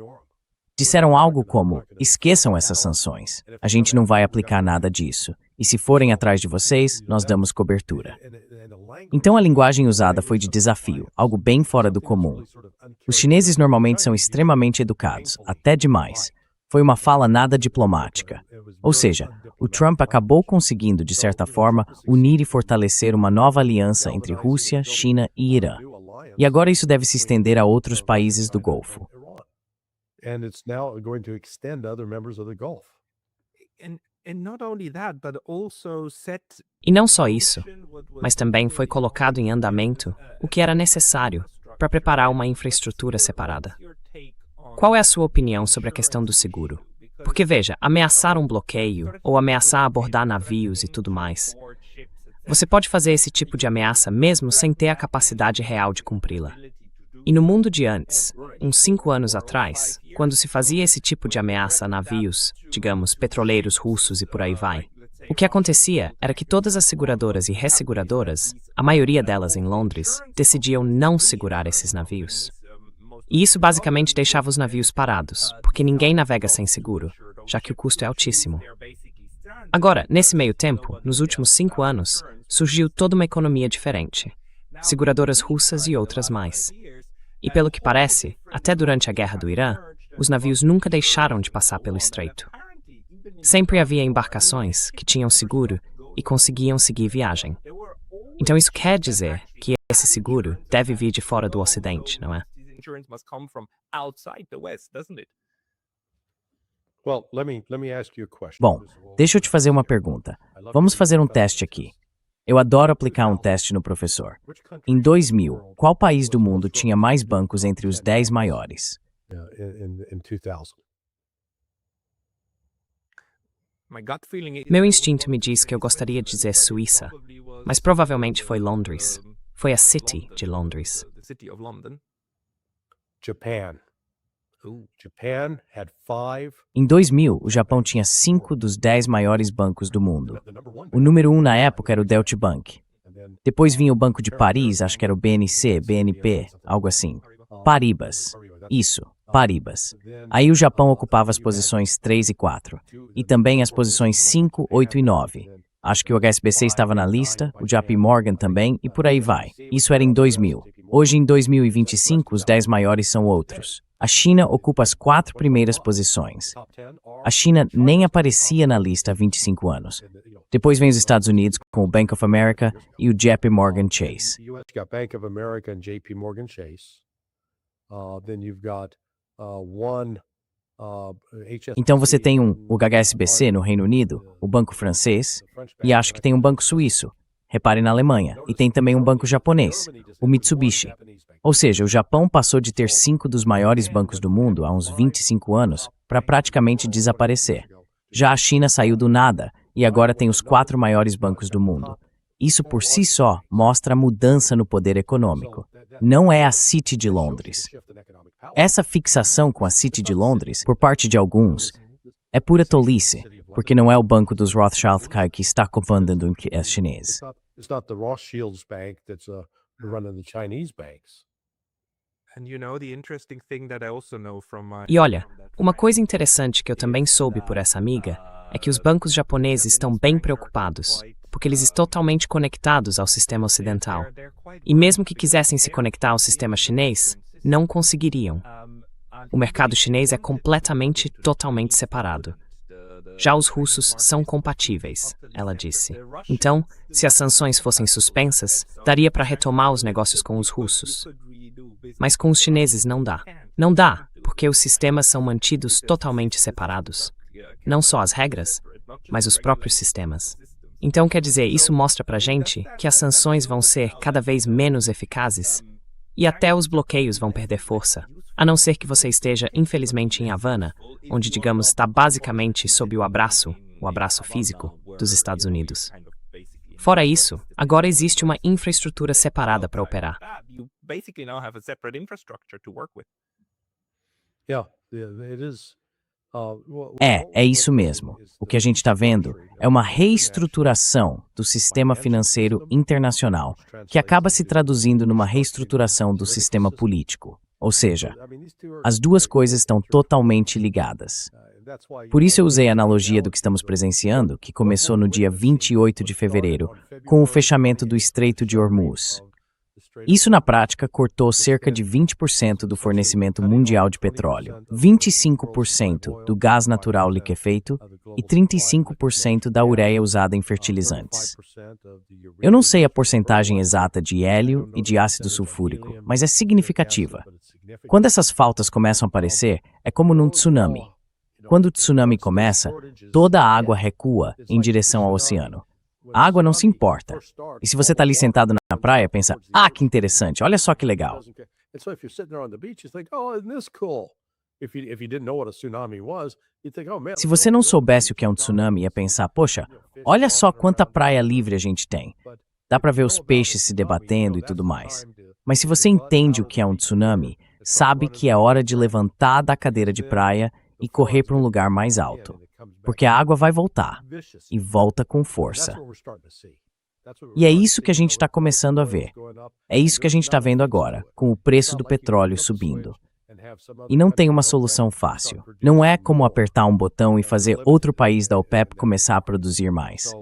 S2: Disseram algo como: esqueçam essas sanções, a gente não vai aplicar nada disso, e se forem atrás de vocês, nós damos cobertura. Então a linguagem usada foi de desafio, algo bem fora do comum. Os chineses normalmente são extremamente educados, até demais. Foi uma fala nada diplomática. Ou seja, o Trump acabou conseguindo, de certa forma, unir e fortalecer uma nova aliança entre Rússia, China e Irã. E agora isso deve se estender a outros países do Golfo.
S1: E não só isso, mas também foi colocado em andamento o que era necessário para preparar uma infraestrutura separada. Qual é a sua opinião sobre a questão do seguro? Porque veja, ameaçar um bloqueio ou ameaçar abordar navios e tudo mais, você pode fazer esse tipo de ameaça mesmo sem ter a capacidade real de cumpri-la. E no mundo de antes, uns 5 anos atrás, quando se fazia esse tipo de ameaça a navios, digamos, petroleiros russos e por aí vai, o que acontecia era que todas as seguradoras e resseguradoras, a maioria delas em Londres, decidiam não segurar esses navios. E isso basicamente deixava os navios parados, porque ninguém navega sem seguro, já que o custo é altíssimo. Agora, nesse meio tempo, nos últimos 5 anos, surgiu toda uma economia diferente. Seguradoras russas e outras mais. E pelo que parece, até durante a guerra do Irã, os navios nunca deixaram de passar pelo estreito. Sempre havia embarcações que tinham seguro e conseguiam seguir viagem. Então isso quer dizer que esse seguro deve vir de fora do Ocidente, não é?
S3: Well, let me ask you a question.
S2: Bom, deixa eu te fazer uma pergunta. Vamos fazer um teste aqui. Eu adoro aplicar um teste no professor. Em 2000, qual país do mundo tinha mais bancos entre os 10 maiores?
S3: In 2000.
S1: Meu instinto me diz que eu gostaria de dizer Suíça, mas provavelmente foi Londres. Foi a City de Londres.
S3: Japan. Japan had 5.
S2: Em 2000, o Japão tinha 5 dos 10 maiores bancos do mundo. O número 1 na época era o Deutsche Bank. Depois vinha o Banco de Paris, acho que era o BNC, BNP, algo assim. Paribas. Isso, Paribas. Aí o Japão ocupava as posições 3 e 4. E também as posições 5, 8 e 9. Acho que o HSBC estava na lista, o JP Morgan também, e por aí vai. Isso era em 2000. Hoje, em 2025, os 10 maiores são outros. A China ocupa as 4 primeiras posições. A China nem aparecia na lista há 25 anos. Depois vem os Estados Unidos com o Bank of America e o JP Morgan Chase.
S3: You got Bank of America and JP Morgan Chase. Then you've got HSBC.
S2: Então você tem o HSBC no Reino Unido, o banco francês, e acho que tem um banco suíço. Repare na Alemanha. E tem também um banco japonês, o Mitsubishi. Ou seja, o Japão passou de ter 5 dos maiores bancos do mundo há uns 25 anos para praticamente desaparecer. Já a China saiu do nada e agora tem os 4 maiores bancos do mundo. Isso por si só mostra a mudança no poder econômico. Não é a City de Londres. Essa fixação com a City de Londres, por parte de alguns, é pura tolice, porque não é o banco dos Rothschild que está comandando o que é chinês.
S3: It's not the Rothschilds Bank that's running the Chinese banks.
S1: E olha, uma coisa interessante que eu também soube por essa amiga é que os bancos japoneses estão bem preocupados, porque eles estão totalmente conectados ao sistema ocidental. E mesmo que quisessem se conectar ao sistema chinês, não conseguiriam. O mercado chinês é totalmente separado. Já os russos são compatíveis, ela disse. Então, se as sanções fossem suspensas, daria para retomar os negócios com os russos. Mas com os chineses não dá. Não dá, porque os sistemas são mantidos totalmente separados. Não só as regras, mas os próprios sistemas. Então, quer dizer, isso mostra pra gente que as sanções vão ser cada vez menos eficazes e até os bloqueios vão perder força, a não ser que você esteja, infelizmente, em Havana, onde, digamos, está basicamente sob o abraço físico, dos Estados Unidos. Fora isso, agora existe uma infraestrutura separada para operar.
S3: Yeah, it is.
S2: É isso mesmo. O que a gente está vendo é uma reestruturação do sistema financeiro internacional, que acaba se traduzindo numa reestruturação do sistema político. Ou seja, as duas coisas estão totalmente ligadas. Por isso eu usei a analogia do que estamos presenciando, que começou no dia 28 de fevereiro, com o fechamento do Estreito de Hormuz. Isso, na prática, cortou cerca de 20% do fornecimento mundial de petróleo, 25% do gás natural liquefeito e 35% da ureia usada em fertilizantes. Eu não sei a porcentagem exata de hélio e de ácido sulfúrico, mas é significativa. Quando essas faltas começam a aparecer, é como num tsunami. Quando o tsunami começa, toda a água recua em direção ao oceano. A água não se importa. E se você está ali sentado na praia, pensa, que interessante, olha só que legal. Se você não soubesse o que é um tsunami, ia pensar, poxa, olha só quanta praia livre a gente tem. Dá para ver os peixes se debatendo e tudo mais. Mas se você entende o que é um tsunami, sabe que é hora de levantar da cadeira de praia e correr para um lugar mais alto. Porque a água vai voltar, e volta com força. E é isso que a gente está começando a ver. É isso que a gente está vendo agora, com o preço do petróleo subindo. E não tem uma solução fácil. Não é como apertar um botão e fazer outro país da OPEP começar a produzir mais.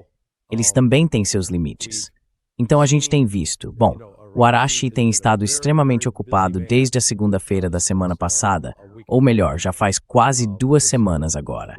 S2: Eles também têm seus limites. Então a gente tem visto, bom, o Arashi tem estado extremamente ocupado desde a segunda-feira da semana passada, ou melhor, já faz quase 2 semanas agora.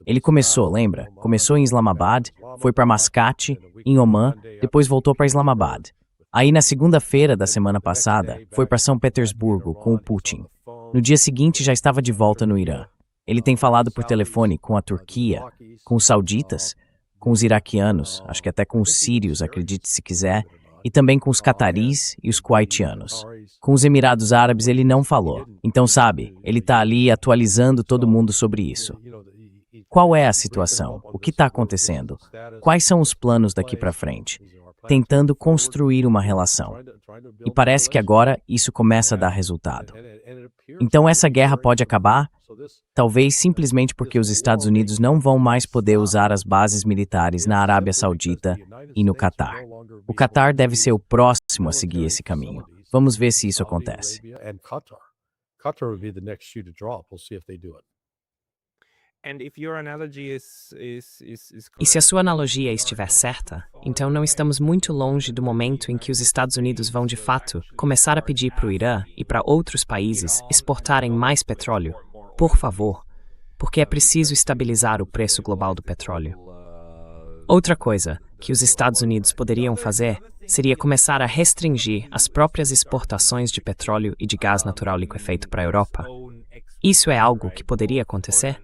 S2: Ele começou, lembra? Começou em Islamabad, foi para Mascate, em Oman, depois voltou para Islamabad. Aí na segunda-feira da semana passada, foi para São Petersburgo com o Putin. No dia seguinte já estava de volta no Irã. Ele tem falado por telefone com a Turquia, com os sauditas, com os iraquianos, acho que até com os sírios, acredite se quiser, e também com os cataris e os kuwaitianos. Com os Emirados Árabes ele não falou. Então, sabe, ele está ali atualizando todo mundo sobre isso. Qual é a situação? O que está acontecendo? Quais são os planos daqui para frente? Tentando construir uma relação. E parece que agora isso começa a dar resultado. Então essa guerra pode acabar? Talvez simplesmente porque os Estados Unidos não vão mais poder usar as bases militares na Arábia Saudita e no Catar. O Catar deve ser o próximo a seguir esse caminho. Vamos ver se isso acontece.
S1: E se a sua analogia estiver certa, então não estamos muito longe do momento em que os Estados Unidos vão, de fato, começar a pedir para o Irã e para outros países exportarem mais petróleo, por favor, porque é preciso estabilizar o preço global do petróleo. Outra coisa que os Estados Unidos poderiam fazer seria começar a restringir as próprias exportações de petróleo e de gás natural liquefeito para a Europa. Isso é algo que poderia acontecer?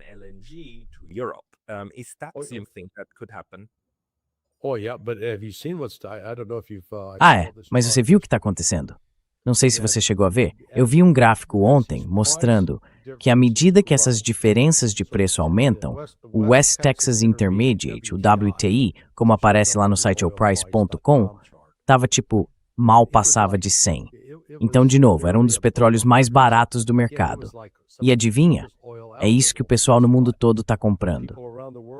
S2: Mas você viu o que está acontecendo? Não sei se você chegou a ver. Eu vi um gráfico ontem mostrando que à medida que essas diferenças de preço aumentam, o West Texas Intermediate, o WTI, como aparece lá no site oprice.com, estava mal passava de 100. Então, de novo, era um dos petróleos mais baratos do mercado. E adivinha? É isso que o pessoal no mundo todo está comprando.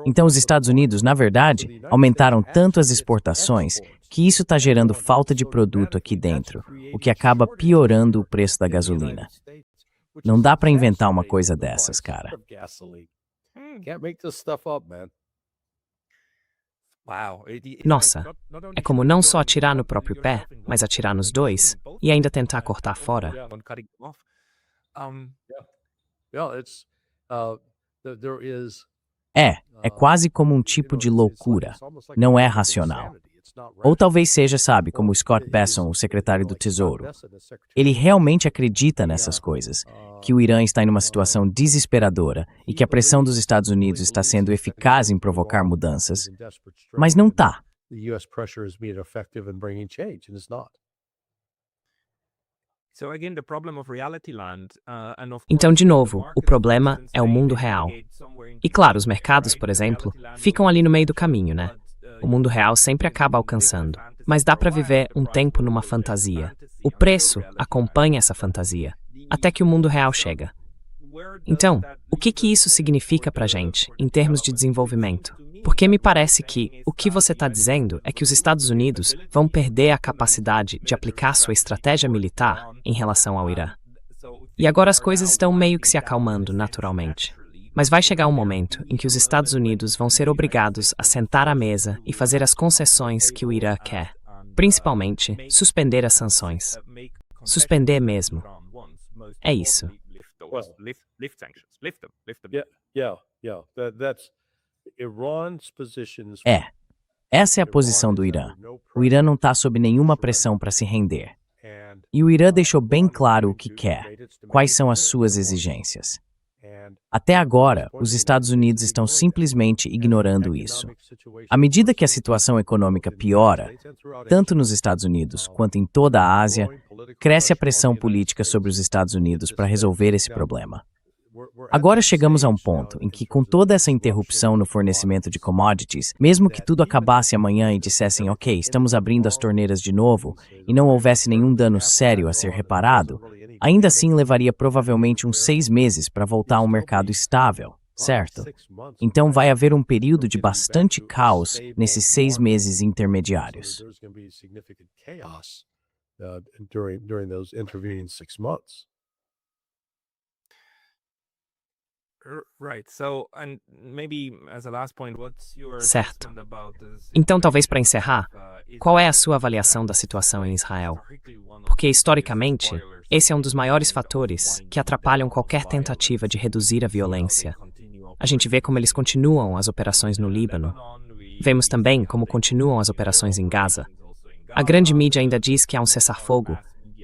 S2: Então, os Estados Unidos, na verdade, aumentaram tanto as exportações que isso está gerando falta de produto aqui dentro, o que acaba piorando o preço da gasolina. Não dá para inventar uma coisa dessas, cara.
S1: Nossa, é como não só atirar no próprio pé, mas atirar nos dois e ainda tentar cortar fora.
S2: É quase como um tipo de loucura. Não é racional. Ou talvez seja, sabe, como o Scott Bessent, o secretário do Tesouro. Ele realmente acredita nessas coisas, que o Irã está em uma situação desesperadora e que a pressão dos Estados Unidos está sendo eficaz em provocar mudanças, mas não está.
S1: Então, de novo, o problema é o mundo real. E claro, os mercados, por exemplo, ficam ali no meio do caminho, né? O mundo real sempre acaba alcançando, mas dá para viver um tempo numa fantasia. O preço acompanha essa fantasia, até que o mundo real chega. Então, o que isso significa para a gente, em termos de desenvolvimento? Porque me parece que o que você está dizendo é que os Estados Unidos vão perder a capacidade de aplicar sua estratégia militar em relação ao Irã. E agora as coisas estão meio que se acalmando naturalmente. Mas vai chegar um momento em que os Estados Unidos vão ser obrigados a sentar à mesa e fazer as concessões que o Irã quer. Principalmente, suspender as sanções. Suspender mesmo. É isso.
S2: Essa é a posição do Irã. O Irã não está sob nenhuma pressão para se render. E o Irã deixou bem claro o que quer, quais são as suas exigências. Até agora, os Estados Unidos estão simplesmente ignorando isso. À medida que a situação econômica piora, tanto nos Estados Unidos quanto em toda a Ásia, cresce a pressão política sobre os Estados Unidos para resolver esse problema. Agora chegamos a um ponto em que, com toda essa interrupção no fornecimento de commodities, mesmo que tudo acabasse amanhã e dissessem, ok, estamos abrindo as torneiras de novo, e não houvesse nenhum dano sério a ser reparado, ainda assim levaria provavelmente uns 6 meses para voltar a um mercado estável, certo? Então vai haver um período de bastante caos nesses 6 meses intermediários.
S1: Certo. Então, talvez para encerrar, qual é a sua avaliação da situação em Israel? Porque, historicamente, esse é um dos maiores fatores que atrapalham qualquer tentativa de reduzir a violência. A gente vê como eles continuam as operações no Líbano. Vemos também como continuam as operações em Gaza. A grande mídia ainda diz que há um cessar-fogo.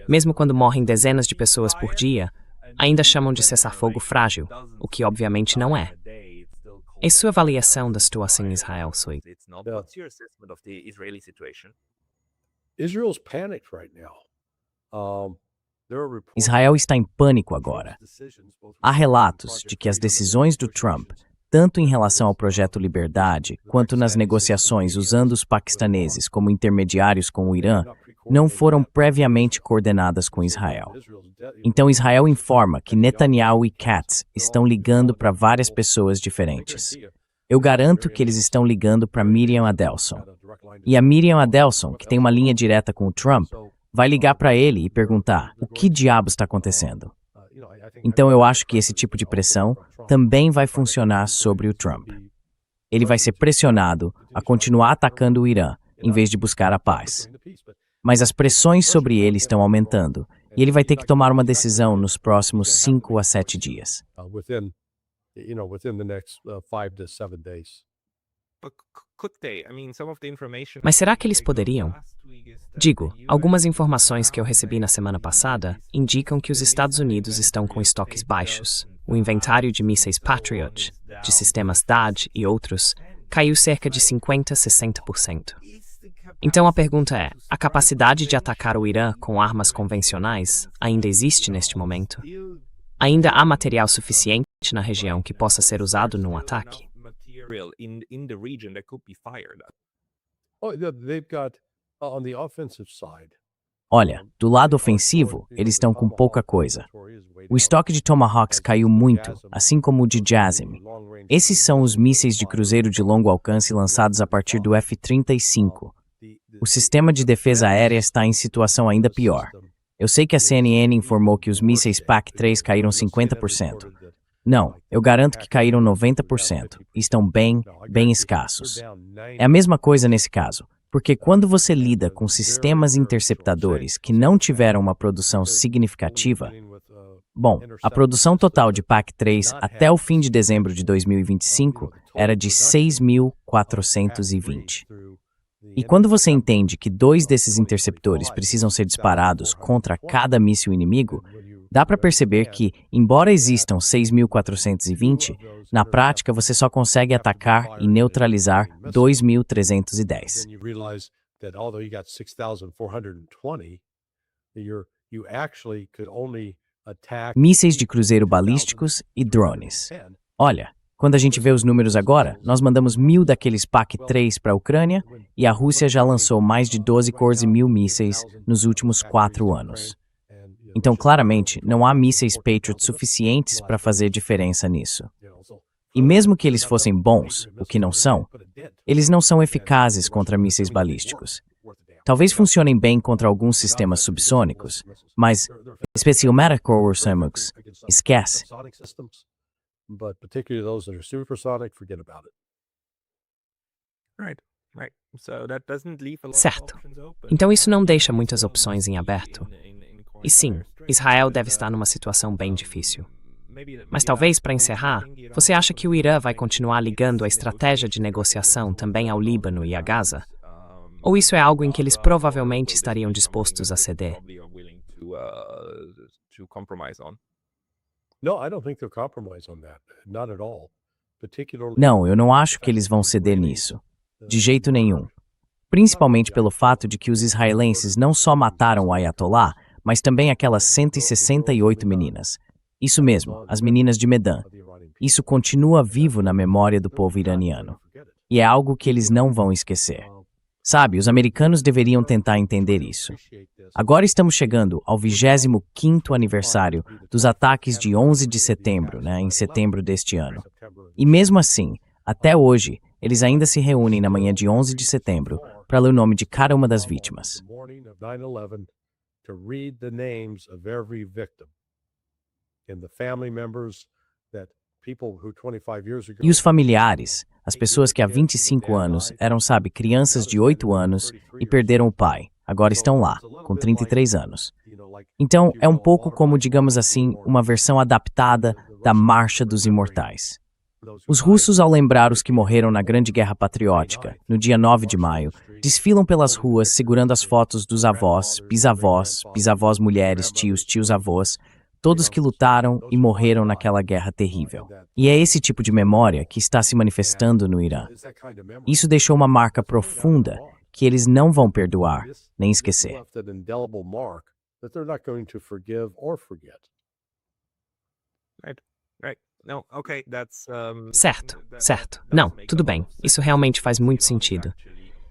S1: Mesmo quando morrem dezenas de pessoas por dia, ainda chamam de cessar-fogo frágil, o que obviamente não é. E sua avaliação da situação em Israel, Sui?
S3: Israel's panicked right now.
S2: Israel está em pânico agora. Há relatos de que as decisões do Trump, tanto em relação ao projeto Liberdade, quanto nas negociações usando os paquistaneses como intermediários com o Irã, não foram previamente coordenadas com Israel. Então Israel informa que Netanyahu e Katz estão ligando para várias pessoas diferentes. Eu garanto que eles estão ligando para Miriam Adelson. E a Miriam Adelson, que tem uma linha direta com o Trump, vai ligar para ele e perguntar o que diabo está acontecendo. Então eu acho que esse tipo de pressão também vai funcionar sobre o Trump. Ele vai ser pressionado a continuar atacando o Irã, em vez de buscar a paz. Mas as pressões sobre ele estão aumentando, e ele vai ter que tomar uma decisão nos próximos 5 a 7 dias.
S3: Within the next 5 to 7 days.
S1: Mas será que eles poderiam? Digo, algumas informações que eu recebi na semana passada indicam que os Estados Unidos estão com estoques baixos. O inventário de mísseis Patriot, de sistemas DAD e outros, caiu cerca de 50% a 60%. Então a pergunta é, a capacidade de atacar o Irã com armas convencionais ainda existe neste momento? Ainda há material suficiente na região que possa ser usado num ataque?
S3: They've got on the offensive side.
S2: Olha, do lado ofensivo, eles estão com pouca coisa. O estoque de Tomahawks caiu muito, assim como o de JASSM. Esses são os mísseis de cruzeiro de longo alcance lançados a partir do F-35. O sistema de defesa aérea está em situação ainda pior. Eu sei que a CNN informou que os mísseis PAC-3 caíram 50%. Não, eu garanto que caíram 90% e estão bem escassos. É a mesma coisa nesse caso, porque quando você lida com sistemas interceptadores que não tiveram uma produção significativa, bom, a produção total de PAC-3 até o fim de dezembro de 2025 era de 6.420. E quando você entende que 2 desses interceptores precisam ser disparados contra cada míssil inimigo, dá para perceber que, embora existam 6.420, na prática você só consegue atacar e neutralizar 2.310. Mísseis de cruzeiro balísticos e drones. Olha, quando a gente vê os números agora, nós mandamos 1.000 daqueles PAC-3 para a Ucrânia e a Rússia já lançou mais de 12.000 mísseis nos últimos 4 anos. Então, claramente, não há mísseis Patriot suficientes para fazer diferença nisso. E mesmo que eles fossem bons, o que não são, eles não são eficazes contra mísseis balísticos. Talvez funcionem bem contra alguns sistemas subsônicos, mas Special Warsamuks, esquece.
S3: But particularly those that are supersonic, forget about it.
S1: Certo. Então isso não deixa muitas opções em aberto. E sim, Israel deve estar numa situação bem difícil. Mas talvez, para encerrar, você acha que o Irã vai continuar ligando a estratégia de negociação também ao Líbano e a Gaza? Ou isso é algo em que eles provavelmente estariam dispostos a ceder?
S3: No, I don't think they'll compromise on that. Not at all. Particularly.
S2: Não, eu não acho que eles vão ceder nisso. De jeito nenhum. Principalmente pelo fato de que os israelenses não só mataram o Ayatollah, mas também aquelas 168 meninas. Isso mesmo, as meninas de Medan. Isso continua vivo na memória do povo iraniano. E é algo que eles não vão esquecer. Sabe, os americanos deveriam tentar entender isso. Agora estamos chegando ao 25º aniversário dos ataques de 11 de setembro, em setembro deste ano. E mesmo assim, até hoje, eles ainda se reúnem na manhã de 11 de setembro para ler o nome de cada uma das vítimas. E os familiares, as pessoas que há 25 anos eram, crianças de 8 anos e perderam o pai, agora estão lá, com 33 anos. Então, é um pouco como, digamos assim, uma versão adaptada da Marcha dos Imortais. Os russos, ao lembrar os que morreram na Grande Guerra Patriótica, no dia 9 de maio, desfilam pelas ruas segurando as fotos dos avós, bisavós, bisavós mulheres, tios, tios-avós, todos que lutaram e morreram naquela guerra terrível. E é esse tipo de memória que está se manifestando no Irã. Isso deixou uma marca profunda que eles não vão perdoar, nem esquecer.
S1: Certo. Não, tudo bem. Isso realmente faz muito sentido.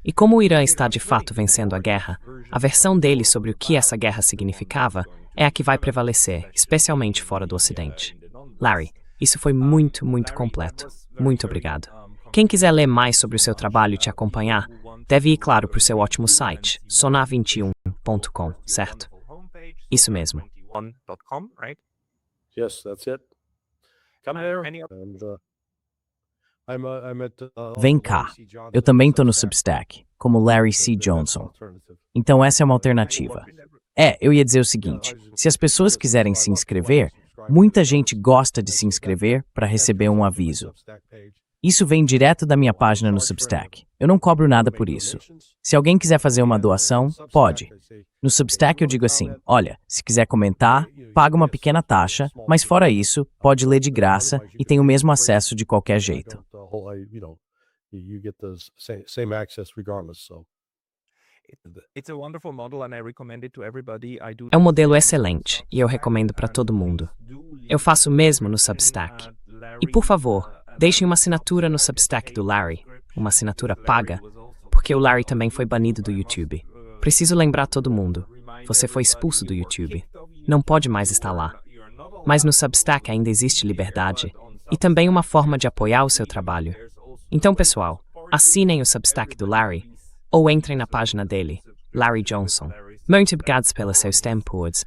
S1: E como o Irã está de fato vencendo a guerra, a versão dele sobre o que essa guerra significava é a que vai prevalecer, especialmente fora do Ocidente. Larry, isso foi muito completo. Muito obrigado. Quem quiser ler mais sobre o seu trabalho e te acompanhar, deve ir, claro, para o seu ótimo site, sonar21.com, certo? Isso mesmo.
S3: Yes, that's it. Come there.
S2: Vem cá, eu também estou no Substack, como Larry C. Johnson. Então essa é uma alternativa. Eu ia dizer o seguinte, se as pessoas quiserem se inscrever, muita gente gosta de se inscrever para receber um aviso. Isso vem direto da minha página no Substack. Eu não cobro nada por isso. Se alguém quiser fazer uma doação, pode. No Substack eu digo assim, olha, se quiser comentar, paga uma pequena taxa, mas fora isso, pode ler de graça e tem o mesmo acesso de qualquer jeito.
S1: É um modelo excelente e eu recomendo para todo mundo. Eu faço o mesmo no Substack. E por favor, deixem uma assinatura no Substack do Larry, uma assinatura paga, porque o Larry também foi banido do YouTube. Preciso lembrar todo mundo, você foi expulso do YouTube. Não pode mais estar lá. Mas no Substack ainda existe liberdade e também uma forma de apoiar o seu trabalho. Então, pessoal, assinem o Substack do Larry ou entrem na página dele, Larry Johnson. Muito obrigado pelos seus tempos.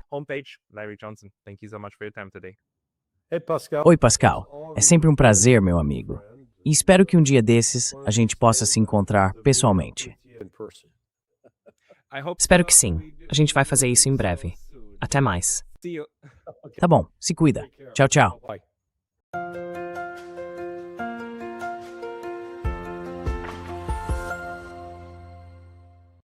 S2: Oi, Pascal. É sempre um prazer, meu amigo. E espero que um dia desses a gente possa se encontrar pessoalmente.
S1: Espero que sim. A gente vai fazer isso em breve. Até mais.
S2: Tá bom, se cuida. Tchau, tchau.
S3: Bye.